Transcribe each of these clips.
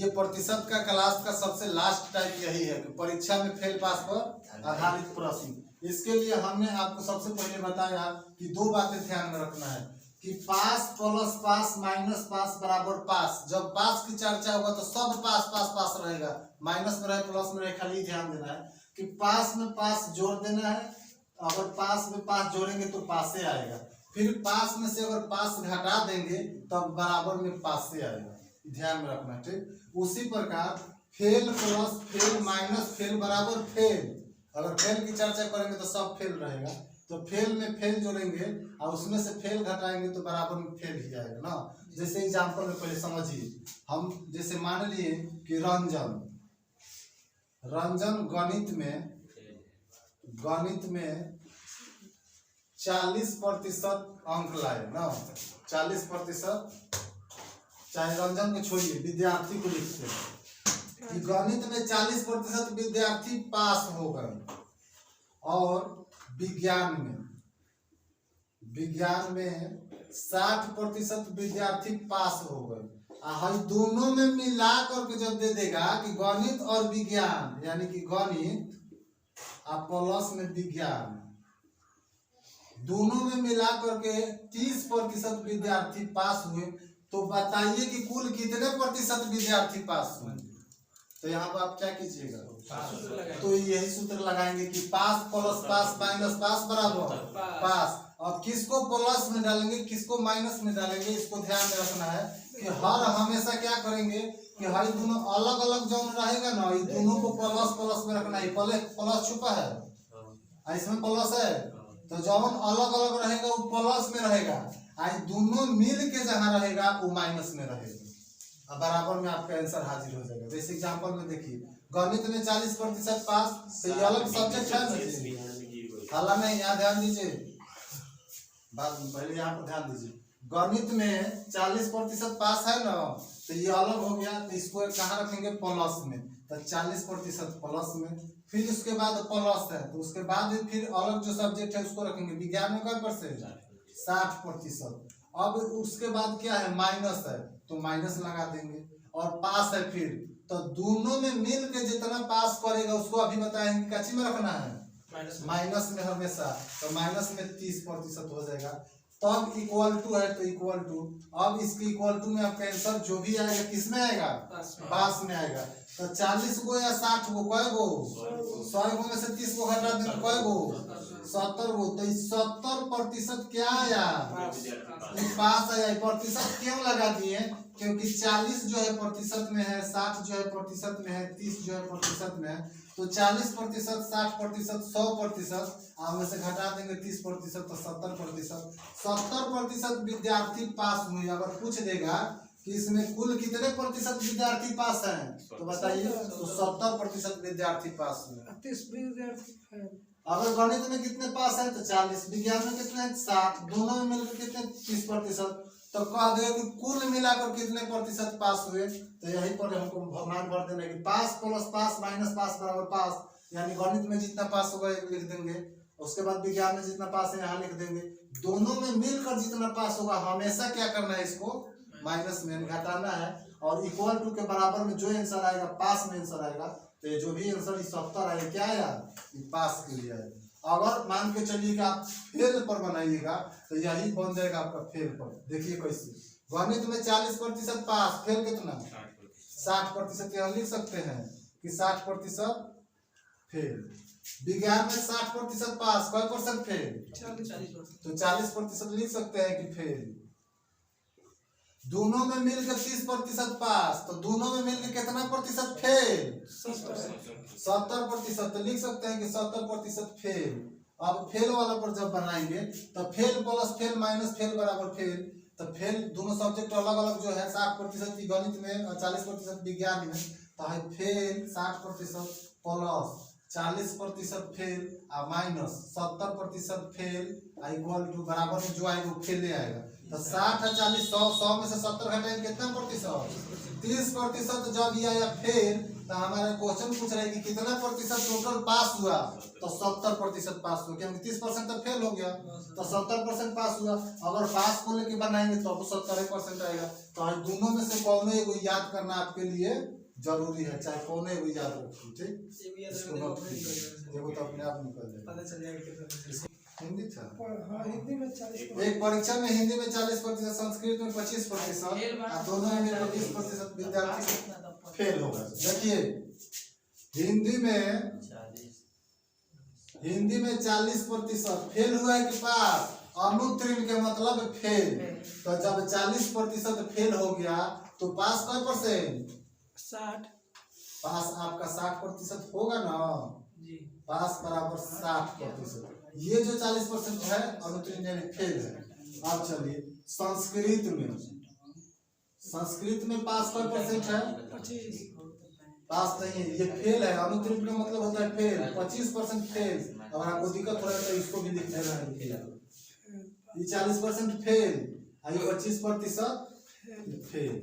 ये प्रतिशत का क्लास का सबसे लास्ट टाइप यही है कि परीक्षा में फेल पास पर आधारित प्रश्न। इसके लिए हमने आपको सबसे पहले बताया कि दो बातें ध्यान में रखना है कि पास प्लस पास माइनस पास बराबर पास। जब पास की चर्चा होगा तो सब पास पास पास रहेगा, माइनस में रहे प्लस में रहे, खाली ध्यान देना है कि पास में पास जोड़ देना है। अगर पास में पास जोड़ेंगे तो पास से आएगा, फिर पास में से अगर पास घटा देंगे तब बराबर में पास से आएगा, ध्यान में रखना। ठीक उसी प्रकार fail plus fail minus fail बराबर फेल। अगर फेल की चर्चा करेंगे तो सब फेल रहेगा, तो फेल में फेल जोड़ेंगे और उसमें से फेल घटाएंगे तो बराबर में फेल ही आएगा ना। जैसे एग्जाम्पल में पहले समझिए, हम जैसे मान लिए कि रंजन गणित में 40% अंक लाए ना, 40%। चाहे रंजन को छोड़िए, विद्यार्थी को लिखते हैं कि गणित में 40% विद्यार्थी पास हो गए, और विज्ञान में 60% विद्यार्थी पास हो गए। दोनों में मिला करके जब दे देगा कि गणित और विज्ञान, यानी कि गणित प्लस में विज्ञान, दोनों में मिला करके 30% विद्यार्थी पास हुए, तो बताइए कि कुल कितने प्रतिशत विद्यार्थी पास हुए। तो यहाँ पर आप क्या कीजिएगा, तो यही सूत्र लगाएंगे कि पास प्लस पास माइनस पास बराबर पास। अब किसको प्लस में डालेंगे किसको माइनस में डालेंगे, इसको ध्यान में रखना है कि हर हमेशा क्या करेंगे कि हर दोनों अलग अलग जो रहेगा ना, ये दोनों को प्लस प्लस में रखना है। प्लस छुपा है, इसमें प्लस है, तो जब अलग अलग रहेगा वो प्लस में रहेगा, दोनों मिल के जहाँ रहेगा वो माइनस में रहेगा। अब बराबर में आपका आंसर हाजिर हो जाएगा। जैसे एग्जांपल में देखिए, गणित में 40% पास, तो ये अलग सब्जेक्ट है ना, हालांकि यहाँ ध्यान दीजिए, बात पहले यहाँ पर ध्यान दीजिए। गणित में 40% पास है ना, तो ये अलग हो गया, तो इसको कहाँ रखेंगे, प्लस में। तो 40% प्लस में, फिर उसके बाद प्लस है तो उसके बाद फिर अलग जो सब्जेक्ट है उसको रखेंगे। विज्ञान में क्या परसेंट, 60%। अब उसके बाद क्या है, माइनस है, तो माइनस लगा देंगे, और पास है फिर, तो दोनों में मिल के जितना पास करेगा उसको अभी बताएंगे कच्ची में रखना है, माइनस में हमेशा, तो माइनस में 30% हो जाएगा। तब इक्वल टू है तो इक्वल टू, अब इसके इक्वल टू में आपका आंसर जो भी आएगा किस में आएगा, पास में आएगा। तो 40 गो या 60 गो, कय गो, 100 गो में से 30 गो घटा दें, कय गो, 70 गो। तो 70% क्या आया, पास आया। प्रतिशत क्यों लगा दिए, क्योंकि 40 जो है प्रतिशत में है, 60 जो है प्रतिशत में है, 30 जो है प्रतिशत में है, तो 40%, 60%, 100%, में से घटा देंगे 30%, तो 70%। 70% विद्यार्थी पास हुए। अगर पूछ देगा कि इसमें कुल कितने प्रतिशत विद्यार्थी पास हैं, तो बताइए, तो 70% विद्यार्थी पास हुए। 30 विद्यार्थी। अगर गणित में कितने पास है, तो 40, विज्ञान में कितने, 60, दोनों में मिलकर कितने, 30%। तो कह देगा कि कुल मिलाकर कितने प्रतिशत पास हुए। तो यही पर हमको मान भर देना कि पास प्लस पास माइनस पास बराबर पास, यानी गणित में जितना पास होगा लिख देंगे, उसके बाद विज्ञान में जितना पास है यहाँ लिख देंगे, दोनों में मिलकर जितना पास होगा हमेशा क्या करना है, इसको माइनस में घटाना है, और इक्वल टू के बराबर में जो आंसर आएगा पास में आंसर आएगा। तो ये जो भी आंसर 70 आएगा, क्या आया, पास के लिए आएगा। अगर मान के चलिए कि आप फेल पर बनाइएगा तो यही बन जाएगा आपका फेल पर। देखिए कैसे, गणित में 40% पास, फेल कितना, 60%। यहाँ लिख सकते हैं कि 60% फेल। विज्ञान में 60% पास, कई परसेंट फेल, 40%। तो 40% लिख सकते हैं कि फेल। दोनों में मिलकर 30% पास, तो दोनों में मिलकर कितना प्रतिशत फेल, 70%। तो लिख सकते हैं कि 70% फेल। अब फेल वाला पर जब बनाएंगे तो fail plus fail minus fail बराबर फेल, तो फेल दोनों सब्जेक्ट अलग अलग जो है, 60% की गणित में और 40% विज्ञान में, तो है फेल 60% प्लस 40% फेल और माइनस 70% फेल इक्वल टू बराबर में जो आएगा वो फेल आएगा। तो 60 और 40, 100 में से 70 घटाएंगे कितना प्रतिशत, 30% जब ये आया फेल, तो हमारा क्वेश्चन पूछ रहा है कि कितना प्रतिशत टोटल पास हुआ, तो 70% पास हुआ, क्योंकि 30% तो फेल हो गया, तो 70% पास हुआ। अगर पास को लेके बनाएंगे तो 70% आएगा। तो दोनों में से कौन एगो याद करना आपके लिए जरूरी है, चाहे कौन एगो याद रखो, ठीक, इसको एगो तो अपने आप निकल जाएगा। हिंदी था, हिंदी में 40%। एक परीक्षा में हिंदी में 40%, संस्कृत में 25%, दोनों में 20% विद्यार्थी फेल होगा। देखिए हिंदी में 40% फेल हुआ है कि पास, अनुत्तीर्ण के मतलब फेल। तो जब 40% फेल हो गया तो पास कै परसेंट? 60। पास आपका 60% होगा ना जी। पास बराबर 60%। ये जो 40% है अनुत्तीर्ण यानी फेल है। अब चलिए संस्कृत में पास कै परसेंट है? 25। पास नहीं है, ये फेल है। अनुत्तीर्ण का मतलब होता है फेल। 25% फेल। अगर आपको दिक्कत हो रहा है तो इसको भी लिख देना है। ये 40% फेल, ये 25% फेल।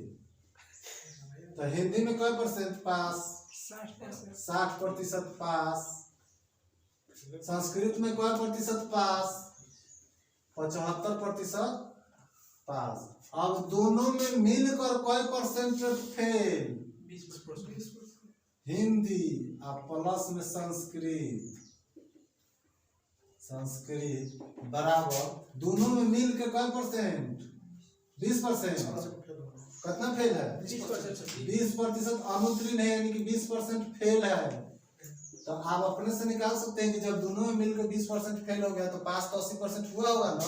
तो हिंदी में कै परसेंट पास? 60% पास। संस्कृत में कै प्रतिशत पास? 75% पास। अब दोनों में मिलकर कै परसेंट फेल? 20%। हिंदी और प्लस में संस्कृत बराबर दोनों में मिल के कै परसेंट? 20%। कितना फेल है? 20% अनुत्तीर्ण है, यानी कि 20% फेल है। तो आप अपने से निकाल सकते हैं कि जब दोनों में मिलकर 20% फेल हो गया तो पास तो 80% हुआ होगा ना।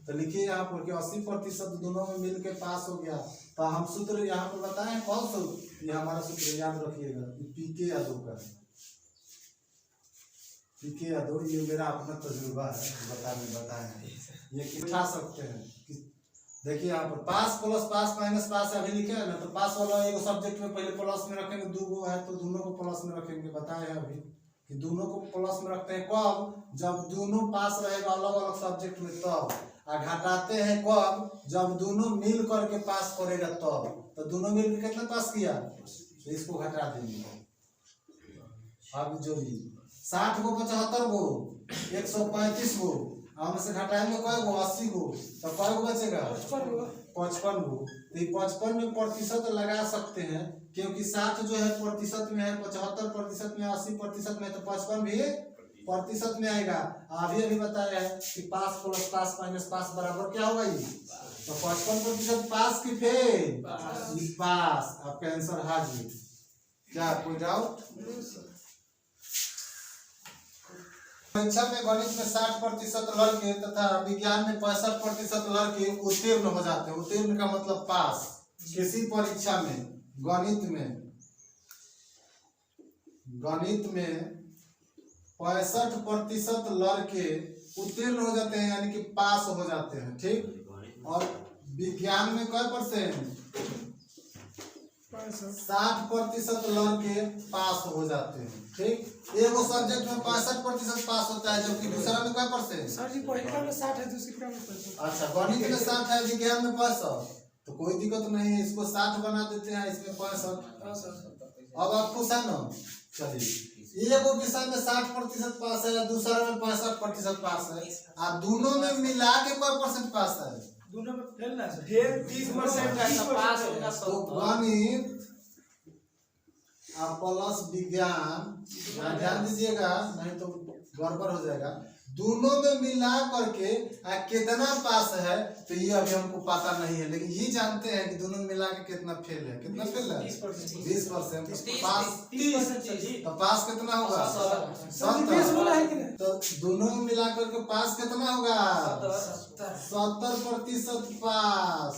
तो लिखिए यहाँ पर कि 80% दोनों में मिलकर पास हो गया। तो हम सूत्र यहाँ पर बताएं कौन सूत्र? ये हमारा सूत्र याद रखिएगा, पीके यादव का। पीके यादव, ये मेरा अपना तजुर्बा है, बताए ये उठा सकते हैं। देखिए यहाँ पर पास प्लस पास माइनस पास अभी लिखे है ना, तो पास वाला एक सब्जेक्ट में पहले प्लस में रखेंगे, दो गो है तो दोनों को प्लस में रखेंगे। बताए हैं अभी कि दोनों को प्लस में रखते हैं कब? जब दोनों पास रहेगा अलग अलग सब्जेक्ट में तब। और घटाते हैं कब? जब दोनों मिल करके पास करेगा तब। तो दोनों मिल के कितना पास किया, तो इसको घटा देंगे। अब जोड़िए 60 को 75 गो 135 गो, हम से घटाएंगे कै गो? 80 गो। तो कै गो बचेगा? 55 गो। तो 55 में प्रतिशत लगा सकते हैं, क्योंकि 60 जो है प्रतिशत में है, 75% में, 80% में, तो 55 भी प्रतिशत में आएगा। अभी बताया है कि पास प्लस पास माइनस पास बराबर क्या होगा ये? तो 55% पास की फेल? पास। आपका आंसर हाजिर। क्या कोई डाउट? परीक्षा में गणित में 60% लड़के तथा विज्ञान में 65% लड़के उत्तीर्ण हो जाते हैं। उत्तीर्ण का मतलब पास। किसी परीक्षा में गणित में 65% लड़के उत्तीर्ण हो जाते हैं, यानी कि पास हो जाते हैं, ठीक। और विज्ञान में कै परसेंट? 60% लड़के पास हो जाते हैं, ठीक। एगो सब्जेक्ट में 65% पास होता है, जबकि दूसरा में कै परसेंट? सर जी पहले में 60 है, दूसरे में 65। अच्छा, गणित में 60 है, विज्ञान में 65, तो कोई दिक्कत नहीं है, इसको 60 बना देते हैं, इसमें 65। अब आप खुश है ना? चलिए, एगो विषय में 60% पास है, दूसरा में 65% पास है, और दोनों में मिला के कै परसेंट पास है? दोनों में फेल ना सर, फेल 30% है, पास होगा। तो गणित प्लस विज्ञान, ध्यान दीजिएगा नहीं तो गड़बड़ हो जाएगा। दोनों में मिला करके कितना पास है, तो ये अभी हमको पता नहीं है, लेकिन ये जानते हैं कि दोनों में मिला के कितना फेल है। कितना फेल है? 20%। पास 30%। तो पास कितना होगा? 70। तो दोनों में मिला करके पास कितना होगा? 70% पास।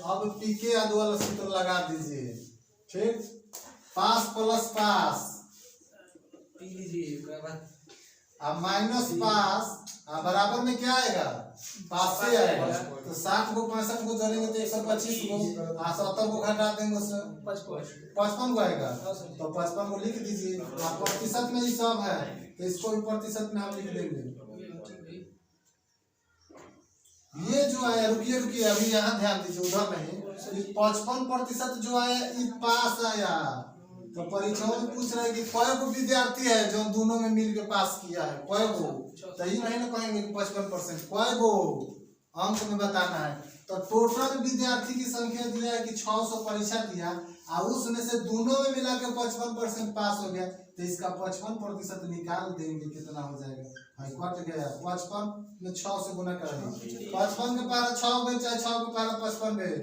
अब पीके यादव वाला सूत्र लगा दीजिए, ठीक। पास प्लस पास पी लीजिए, अब माइनस पास, बराबर में क्या आएगा? पास से आएगा। तो 60 को 65 को जोड़ेंगे तो 125 को, 70 को घटा देंगे उससे 55 को आएगा। तो 55 को लिख दीजिए। प्रतिशत में ही सब है, तो इसको भी प्रतिशत में हम लिख देंगे। ये जो आया, रुकिए रुकिए अभी यहाँ ध्यान दीजिए, उधर नहीं। 55% जो आया ये पास आया। तो परीक्षाओं में पूछ रहे हैं कि कई गो विद्यार्थी है जो दोनों में मिल के पास किया है, कई गो। तो ये नहीं ना कहेंगे कि 55%, कई गो अंक में बताना है। तो टोटल विद्यार्थी की संख्या दिया है कि 600 परीक्षा दिया, और उसमें से दोनों में मिला के 55% पास हो गया। तो इसका 55% निकाल देंगे, कितना हो जाएगा? हाँ, कट गया। 55 में 6 से गुना करेंगे। 55 के पारा 6 गए, चाहे 6 के पारा 55 गए,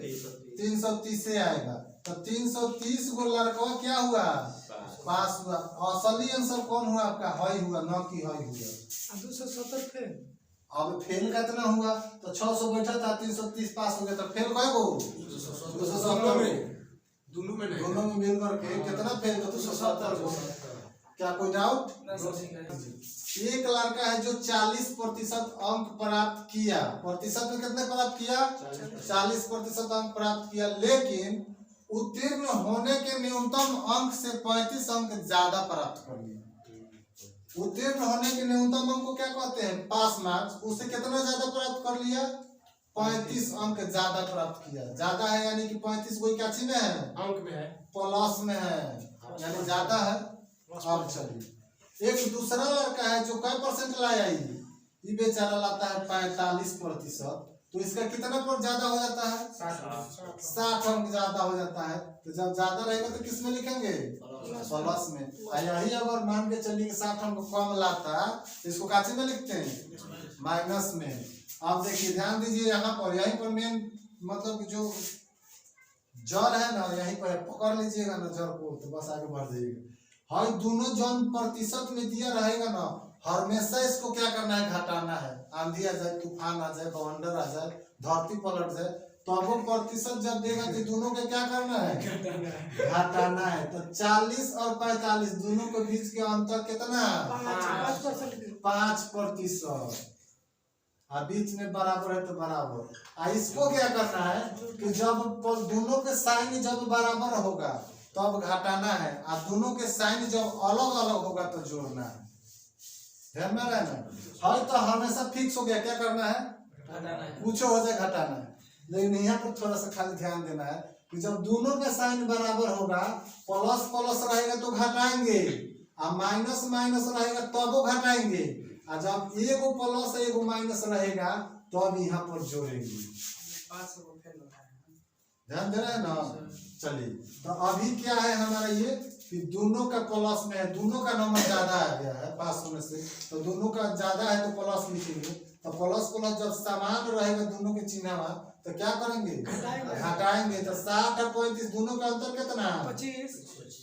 330 से आएगा। तो 330 गो लड़का क्या हुआ? पास हुआ। असली आंसर कौन हुआ आपका? हई हुआ, न कि हई हुआ। 270 फेल। अब फेल कितना हुआ? तो 600 बैठा था, 330 पास हो गया। तो फेल कय गो? 270। दोनों में नहीं, दोनों में मिल करके कितना फेल? 270 गो। क्या कोई डाउट? एक लड़का है जो 40% अंक प्राप्त किया। प्रतिशत में कितने प्राप्त किया? 40% अंक प्राप्त किया, लेकिन उत्तीर्ण होने के न्यूनतम अंक से 35 अंक ज्यादा प्राप्त कर लिया। उत्तीर्ण होने के न्यूनतम अंक को क्या कहते हैं? Pass marks. उससे कितना ज्यादा प्राप्त कर लिया? 35 अंक ज्यादा प्राप्त किया। ज्यादा है यानी कि 35 कोई क्या चीज में है? अंक में है, प्लस में है, यानी ज्यादा है। अब चलिए, एक दूसरा लड़का है जो कई परसेंट लाया, ये बेचारा लाता है 45%। तो इसका कितना पर ज्यादा हो जाता है? 60 अंक ज्यादा हो जाता है। तो जब ज्यादा रहेगा तो किस में लिखेंगे? प्लस में। यही अगर मान के चलिए 60 अंक कम लाता, तो इसको काचे में लिखते हैं? माइनस में। अब देखिए ध्यान दीजिए, यहाँ पर यहीं पर मेन मतलब जो जड़ है ना, यहीं पर पकड़ लीजिएगा ना जड़ को, तो बस आगे बढ़ जाइएगा। हाँ, दोनों जन प्रतिशत में दिया रहेगा ना, हमेशा इसको क्या करना है? घटाना है। आंधी आ जाए, तूफान आ जाए, बवंडर आ जाए, धरती पलट जाए, तो अब वो प्रतिशत जब देगा तो दोनों के क्या करना है? घटाना है। तो 40 और 45 दोनों के बीच के अंतर कितना? 5%। बीच में बराबर है तो बराबर। इसको क्या करना है कि जब दोनों के साइन जब बराबर होगा तब घटाना है, और दोनों के साइन जब अलग अलग होगा तो जोड़ना है। ध्यान में रहना है। तो हमेशा फिक्स हो गया, क्या करना है? कुछ हो जाए घटाना है। लेकिन यहाँ पर थोड़ा सा खाली ध्यान देना है कि जब दोनों का साइन बराबर होगा, प्लस प्लस रहेगा तो घटाएंगे, और माइनस माइनस रहेगा तब वो घटाएंगे, और जब एगो प्लस एगो माइनस रहेगा तो अब यहाँ पर जोड़ेंगे। ध्यान दे रहे हैं ना? चलिए, तो अभी क्या है हमारा ये कि दोनों का प्लस में है, दोनों का नंबर ज्यादा आ गया है पास होने से, तो दोनों का ज्यादा है तो प्लस लिखेंगे। तो प्लस प्लस जब समान रहेगा दोनों के चिन्ह, तो क्या करेंगे? घटाएंगे। तो 60 और 35 दोनों का अंतर कितना?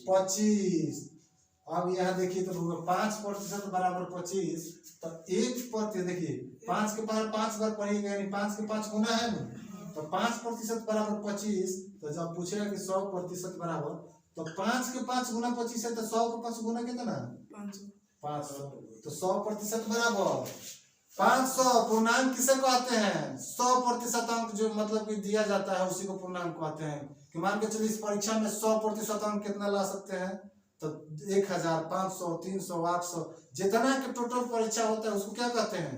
25। अब यहाँ देखिए तो 5% बराबर 25, तो 1% देखिए 5 के पावर 5 बार पढ़िएगा, यानी 5 के 5 गुना है ना, तो 5% बराबर 25। तो जब पूछेगा कि 100% बराबर, तो 5 के 5 गुना 25 है, तो 100 के 5 गुना कितना? 500। तो 100% बराबर 500। पूर्णांक किसे कहते हैं? 100% अंक जो मतलब कि दिया जाता है उसी को पूर्णांक कहते हैं। कि मान के चलिए इस परीक्षा में 100% अंक कितना ला सकते हैं? तो 1000, 500, 300, 800 जितना के टोटल परीक्षा होता है उसको क्या कहते हैं?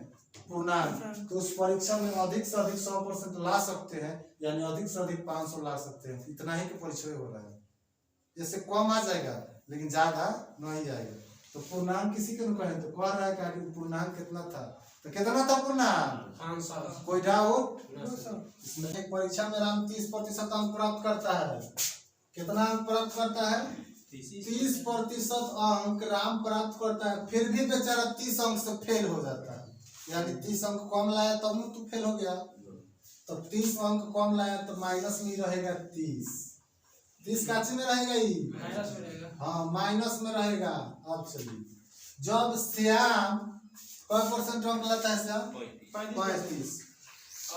पूर्णांक। तो उस परीक्षा में अधिक से अधिक 100% ला सकते हैं, यानी अधिक से अधिक 500 ला सकते हैं। इतना ही के परीक्षा हो रहा है। जैसे कम आ जाएगा लेकिन ज्यादा नहीं आएगा। तो पूर्णांक किसी के कहें तो कह रहा है कि पूर्णांक कितना था? तो कितना था पूर्णांक? 500। कोई डाउट? इसमें एक परीक्षा में राम 30% अंक प्राप्त करता है। कितना अंक प्राप्त करता है? 30% अंक राम प्राप्त करता है, फिर भी बेचारा 30 अंक से फेल हो जाता है। यानी 30 अंक कम लाया तब तो फेल हो गया। तो 30 अंक कम लाया तो माइनस में रहेगा 30 काची में रहेगा? हाँ, माइनस में रहेगा। अब चलिए, जब श्याम कई परसेंट अंक लाता है? श्याम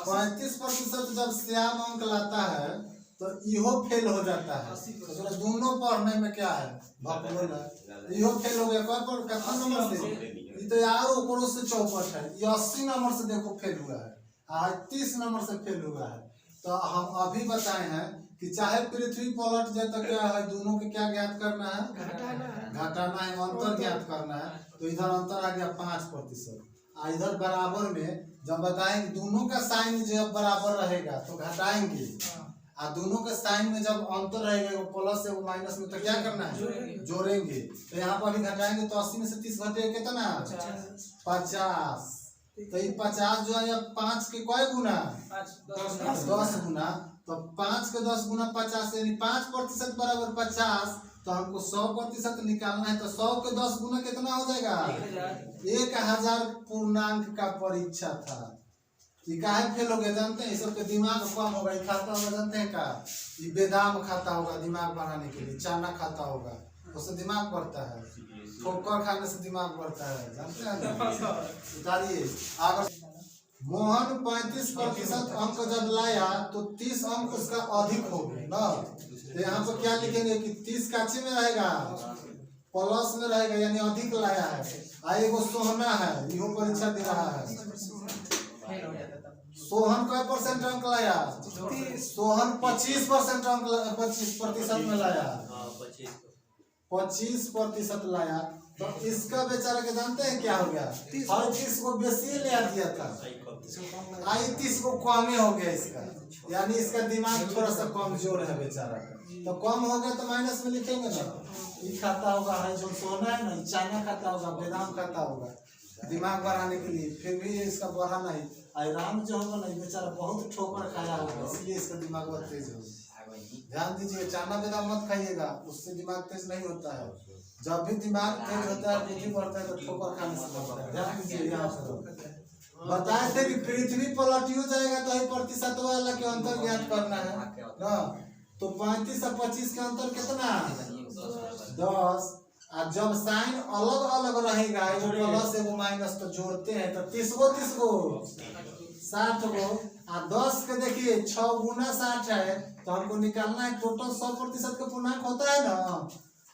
35% जब श्याम अंक लाता है तो इहो फेल हो जाता है। तो दोनों पढ़ने में क्या है? भगोल है। इहो फेल हो गया। कितना नंबर से? ये तो यार ऊपर से 64 है। ये 80 नंबर से देखो फेल हुआ है, 30 नंबर से फेल हुआ है। तो हम अभी बताए हैं कि चाहे पृथ्वी पलट जाए तो क्या है? दोनों के क्या ज्ञात करना है? घटाना है, अंतर ज्ञात करना है। तो इधर अंतर आ गया 5%। इधर बराबर में जब बताएंगे दोनों का साइन जब बराबर रहेगा तो घटाएंगे, और दोनों के साइन में जब अंतर रहेगा वो प्लस है वो माइनस में, तो क्या करना है जोड़ेंगे। तो यहाँ पर अभी घटाएंगे तो 80 में से 30 घटेगा कितना 50। तो ये 50 जो है 5 के कई गुना 10 गुना, तो 5 के 10 गुना 50 यानी 5% बराबर 50। तो हमको 100% निकालना है, तो 100 के 10 गुना कितना हो जाएगा 1000 पूर्णांक का परीक्षा था। ये काहे फेल हो गए जानते हैं, सबके दिमाग कम होगा। ये खाता होगा जानते हैं का, ये बेदाम खाता होगा दिमाग बढ़ाने के लिए, चना खाता होगा उससे दिमाग बढ़ता है, ठोकर खाने से दिमाग बढ़ता है, जानते हैं। उतारिए आगे। मोहन 35% अंक जब लाया तो 30 अंक उसका अधिक हो गए ना। तो यहाँ पर क्या लिखेंगे कि 30 काची में रहेगा प्लस में रहेगा, यानी अधिक लाया है। आई एगो सोहना है, इहो परीक्षा दे रहा है। सोहन का % अंक लाया, सोहन 25% अंक 25% में लाया, 25% लाया। तो इसका बेचारा के जानते हैं क्या हो गया, हर 30 को बेसी ले दिया था, आई 30 को कम हो गया इसका, यानी इसका दिमाग थोड़ा सा कमजोर है बेचारा का। तो कम हो गया तो माइनस में लिखेंगे ना। ये खाता होगा है जो सोना है ना, चाइना खाता होगा, बेदाम खाता होगा दिमाग बढ़ाने के लिए, फिर भी इसका बढ़ा नहीं। आराम जो होगा ना बेचारा बहुत ठोकर खाया होगा, इसलिए इसका दिमाग बहुत तेज होगा। ध्यान दीजिए, चाइना बेदाम मत खाइएगा, उससे दिमाग तेज नहीं होता है। जब भी दिमाग तेज होता है बुद्धि बढ़ता है तो ठोकर खाने से बढ़ता है। ध्यान दीजिए। यहाँ पर बताए थे कि पृथ्वी पलट जाएगा तो ही प्रतिशत वाला के अंतर ज्ञात करना है ना। तो 35 और 25 के अंतर कितना 10। और जब साइन अलग अलग रहेगा, एगो प्लस एगो माइनस, तो जोड़ते हैं तो 30 गो 60 गो। और 10 के देखिए 6 गुना 60 है, तो हमको निकालना है टोटल 100% का पूर्णांक होता है ना।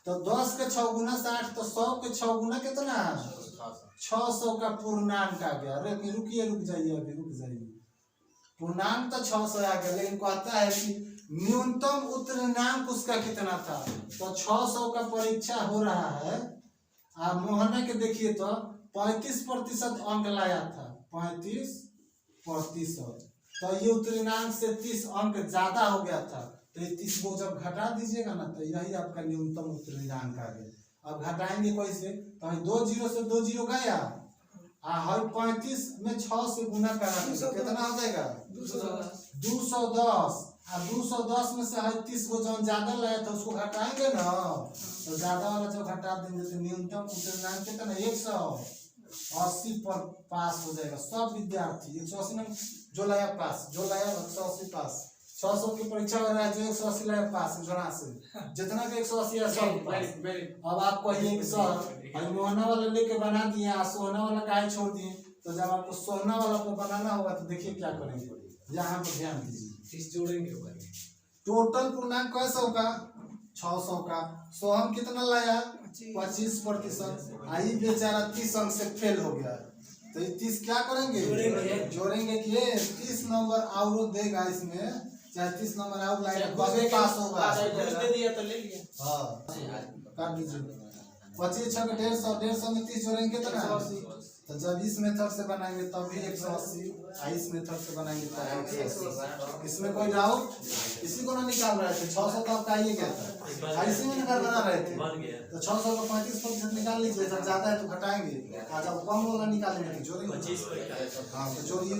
तो 10 के 6 गुना 60, तो 100 के 6 गुना कितना 600 का पूर्णांक आ गया। अरे रुकिए रुक जाइए, अभी रुक जाइए। पूर्णांक तो 600 आ गया, लेकिन कहता है कि न्यूनतम उत्तीर्णांक उसका कितना था। तो 600 का परीक्षा हो रहा है। आप मोहना के देखिए तो 35% अंक लाया था, 35%। तो ये उत्तीर्णांक से 30 अंक ज्यादा हो गया था। तो ये 30 को जब घटा दीजिएगा ना तो यही आपका न्यूनतम उत्तीर्णांक आ गया। अब घटाएंगे कैसे, तो 2 जीरो से 2 जीरो गया, हर 35 में 6 से गुना करा कितना हो जाएगा 210। और 210 में से हर 30 को जो ज्यादा लाया था उसको घटाएंगे ना, तो ज्यादा वाला जब घटा देंगे तो न्यूनतम उत्तीर्णांक कितना 180 पर पास हो जाएगा। सब विद्यार्थी 180 में जो लाया पास, जो लाया 180 पास। 600 की परीक्षा हो रहा है, जो 180 लाया पास, जोड़ा से जितना भी 180 है सब पास। अब आप कहिए कि सर मोहना वाला लेके बना दिए, सोहना वाला काहे छोड़ दिए। तो जब आपको सोहना वाला को बनाना होगा तो देखिए क्या करेंगे, यहाँ पर ध्यान दीजिए। जोड़ेंगे टोटल पूर्णांक कैसा होगा 600 का। सोहन कितना लाया 25%, आई बेचारा 30 अंक से फेल हो गया। तो ये 30 क्या करेंगे जोड़ेंगे कि 30 नंबर और देगा इसमें, चाहे 30 नंबर और लाएगा तभी पास होगा। हाँ कर दीजिए। 25 6 के 150, 150 में 30 जोड़ेंगे कितना। तो जब इस मेथड से बनाएंगे तब भी 180, इस मेथड से बनाएंगे तब 180। इसमें कोई डाउट, इसी को ना निकाल रहे थे 600 का आपका ये क्या था, इसी में निकाल बना रहे थे। तो 600 का 35% निकाल लीजिए, जब ज्यादा है तो घटाएंगे, जब कम वाला निकालेंगे जोड़ेंगे। हाँ तो जोड़िए।